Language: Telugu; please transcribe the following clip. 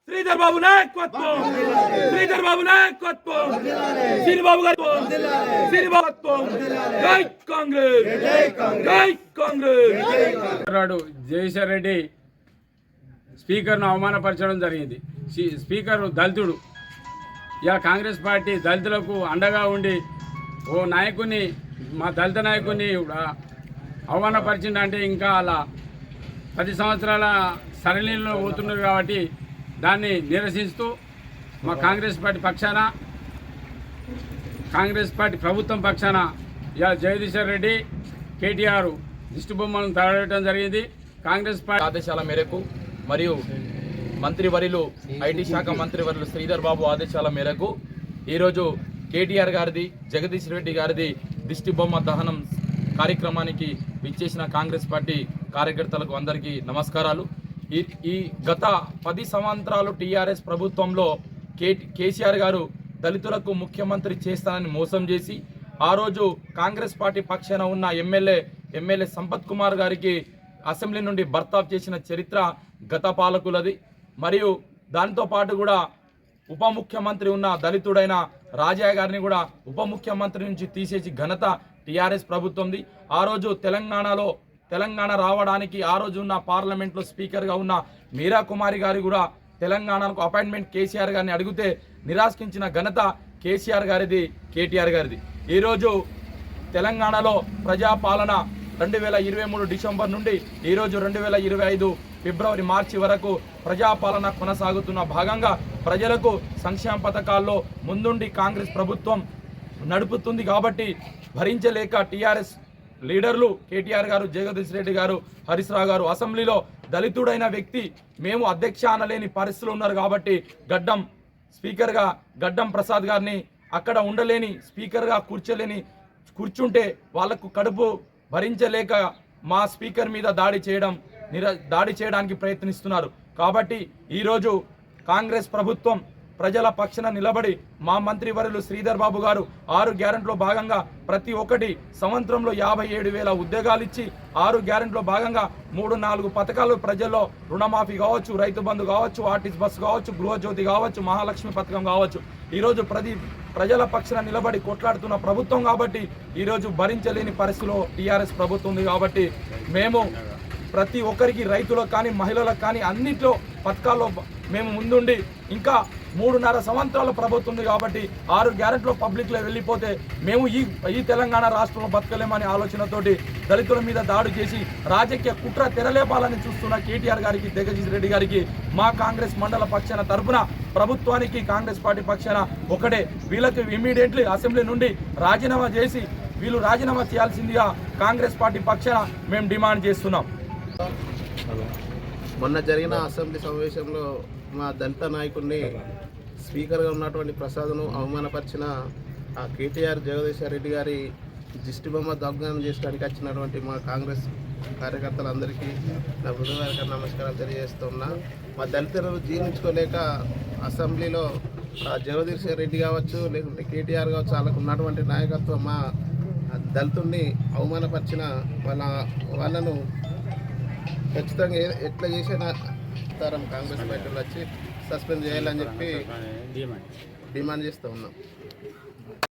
శ్రీధర్ బాబు నాయకత్వం, శ్రీధర్ బాబు నాయకత్వం, శ్రీబాబు గారు, శ్రీబాబు జై కాంగ్రెస్, జై కాంగ్రెస్. జగదీశ్వర్ రెడ్డి స్పీకర్ను అవమానపరచడం జరిగింది. స్పీకర్ దళితుడు. ఇలా కాంగ్రెస్ పార్టీ దళితులకు అండగా ఉండి ఓ నాయకుని, మా దళిత నాయకుని అవమానపరిచిందంటే ఇంకా అలా 10 సంవత్సరాల సరళిలో పోతున్నారు. కాబట్టి దాన్ని నిరసిస్తూ మా కాంగ్రెస్ పార్టీ పక్షాన, కాంగ్రెస్ పార్టీ ప్రభుత్వం పక్షాన ఇలా జగదీశ్వర్ రెడ్డి కేటీఆర్ దిష్టి బొమ్మలను తగలడం జరిగింది. కాంగ్రెస్ పార్టీ ఆదేశాల మేరకు మరియు మంత్రివర్యులు ఐటీ శాఖ మంత్రివర్యులు శ్రీధర్ బాబు ఆదేశాల మేరకు ఈరోజు కేటీఆర్ గారిది, జగదీష్ రెడ్డి గారిది దిష్టి బొమ్మ దహనం కార్యక్రమానికి విచ్చేసిన కాంగ్రెస్ పార్టీ కార్యకర్తలకు అందరికీ నమస్కారాలు. ఈ గత 10 సంవత్సరాలు టీఆర్ఎస్ ప్రభుత్వంలో కేసీఆర్ గారు దళితులకు ముఖ్యమంత్రి చేస్తానని మోసం చేసి ఆ రోజు కాంగ్రెస్ పార్టీ పక్షాన ఉన్న ఎమ్మెల్యే సంపత్ కుమార్ గారికి అసెంబ్లీ నుండి బర్తాఫ్ చేసిన చరిత్ర గత పాలకులది. మరియు దాంతో పాటు కూడా ఉప ముఖ్యమంత్రి ఉన్న దళితుడైన రాజా గారిని కూడా ఉప ముఖ్యమంత్రి నుంచి తీసేసి ఘనత టీఆర్ఎస్ ప్రభుత్వంది. ఆ రోజు తెలంగాణ రావడానికి ఆ రోజు ఉన్న పార్లమెంట్లో స్పీకర్గా ఉన్న మీరా కుమారి గారి కూడా తెలంగాణకు అపాయింట్మెంట్ కేసీఆర్ గారిని అడిగితే నిరాశించిన ఘనత కేసీఆర్ గారిది, కేటీఆర్ గారిది. ఈరోజు తెలంగాణలో ప్రజాపాలన 2023 డిసెంబర్ నుండి ఈరోజు 2025 ఫిబ్రవరి మార్చి వరకు ప్రజాపాలన కొనసాగుతున్న భాగంగా ప్రజలకు సంక్షేమ పథకాల్లో ముందుండి కాంగ్రెస్ ప్రభుత్వం నడుపుతుంది. కాబట్టి భరించలేక టీఆర్ఎస్ లీడర్లు కేటీఆర్ గారు, జగదీష్ రెడ్డి గారు, హరీష్ రావు గారు అసెంబ్లీలో దళితుడైన వ్యక్తి మేము అధ్యక్ష అనలేని పరిస్థితులు ఉన్నారు. కాబట్టి స్పీకర్గా గడ్డం ప్రసాద్ గారిని అక్కడ ఉండలేని, స్పీకర్గా కూర్చుంటే వాళ్లకు కడుపు భరించలేక మా స్పీకర్ మీద దాడి చేయడానికి ప్రయత్నిస్తున్నారు. కాబట్టి ఈరోజు కాంగ్రెస్ ప్రభుత్వం ప్రజల పక్షాన నిలబడి మా మంత్రివర్యులు శ్రీధర్ బాబు గారు 6 గ్యారెంటీలో భాగంగా ప్రతి ఒక్కటి సంవత్సరంలో 57,000 ఉద్యోగాలు ఇచ్చి 6 గ్యారెంటీలో భాగంగా 3-4 పథకాలు ప్రజల్లో రుణమాఫీ కావచ్చు, రైతు బంధు కావచ్చు, ఆర్టీసీ బస్సు కావచ్చు, గృహజ్యోతి కావచ్చు, మహాలక్ష్మి పథకం కావచ్చు, ఈరోజు ప్రజల పక్షాన నిలబడి కొట్లాడుతున్న ప్రభుత్వం. కాబట్టి ఈరోజు భరించలేని పరిస్థితిలో టీఆర్ఎస్ ప్రభుత్వం ఉంది. కాబట్టి మేము ప్రతి ఒక్కరికి, రైతులకు కానీ మహిళలకు కానీ అన్నింటిలో పథకాల్లో మేము ముందుండి ఇంకా 3.5 సంవత్సరాల ప్రభుత్వం ఉంది. కాబట్టి 6 గ్యారెంటీలో పబ్లిక్లో వెళ్ళిపోతే మేము ఈ తెలంగాణ రాష్ట్రంలో బతకలేమనే ఆలోచనతోటి దళితుల మీద దాడి చేసి రాజకీయ కుట్ర తెరలేపాలని చూస్తున్న కేటీఆర్ గారికి, జగదీష్ రెడ్డి గారికి మా కాంగ్రెస్ మండల పక్షాన తరఫున ప్రభుత్వానికి, కాంగ్రెస్ పార్టీ పక్షాన ఒకటే, వీళ్ళకి ఇమీడియట్లీ అసెంబ్లీ నుండి రాజీనామా చేసి వీళ్ళు రాజీనామా చేయాల్సిందిగా కాంగ్రెస్ పార్టీ పక్షాన మేము డిమాండ్ చేస్తున్నాం. మొన్న జరిగిన అసెంబ్లీ సమావేశంలో మా దళిత నాయకుడిని, స్పీకర్గా ఉన్నటువంటి ప్రసాద్ను అవమానపరిచిన ఆ కేటీఆర్ జగదీశ్వర్ రెడ్డి గారి దిష్టి బొమ్మ దగ్ధనం చేయడానికి వచ్చినటువంటి మా కాంగ్రెస్ కార్యకర్తలందరికీ నా హృదయపూర్వక నమస్కారాలు తెలియజేస్తున్నా. మా దళితులను జీర్ణించుకోలేక అసెంబ్లీలో జగదీశ్వర్ రెడ్డి కావచ్చు, లేకుంటే కేటీఆర్ కావచ్చు, వాళ్ళకు ఉన్నటువంటి నాయకత్వం మా దళితుల్ని అవమానపరిచిన వాళ్ళను ఖచ్చితంగా ఎట్లా చేసినా తరం కాంగ్రెస్ పార్టీలో వచ్చి సస్పెండ్ చేయాలని చెప్పి డిమాండ్ చేస్తూ ఉన్నాం.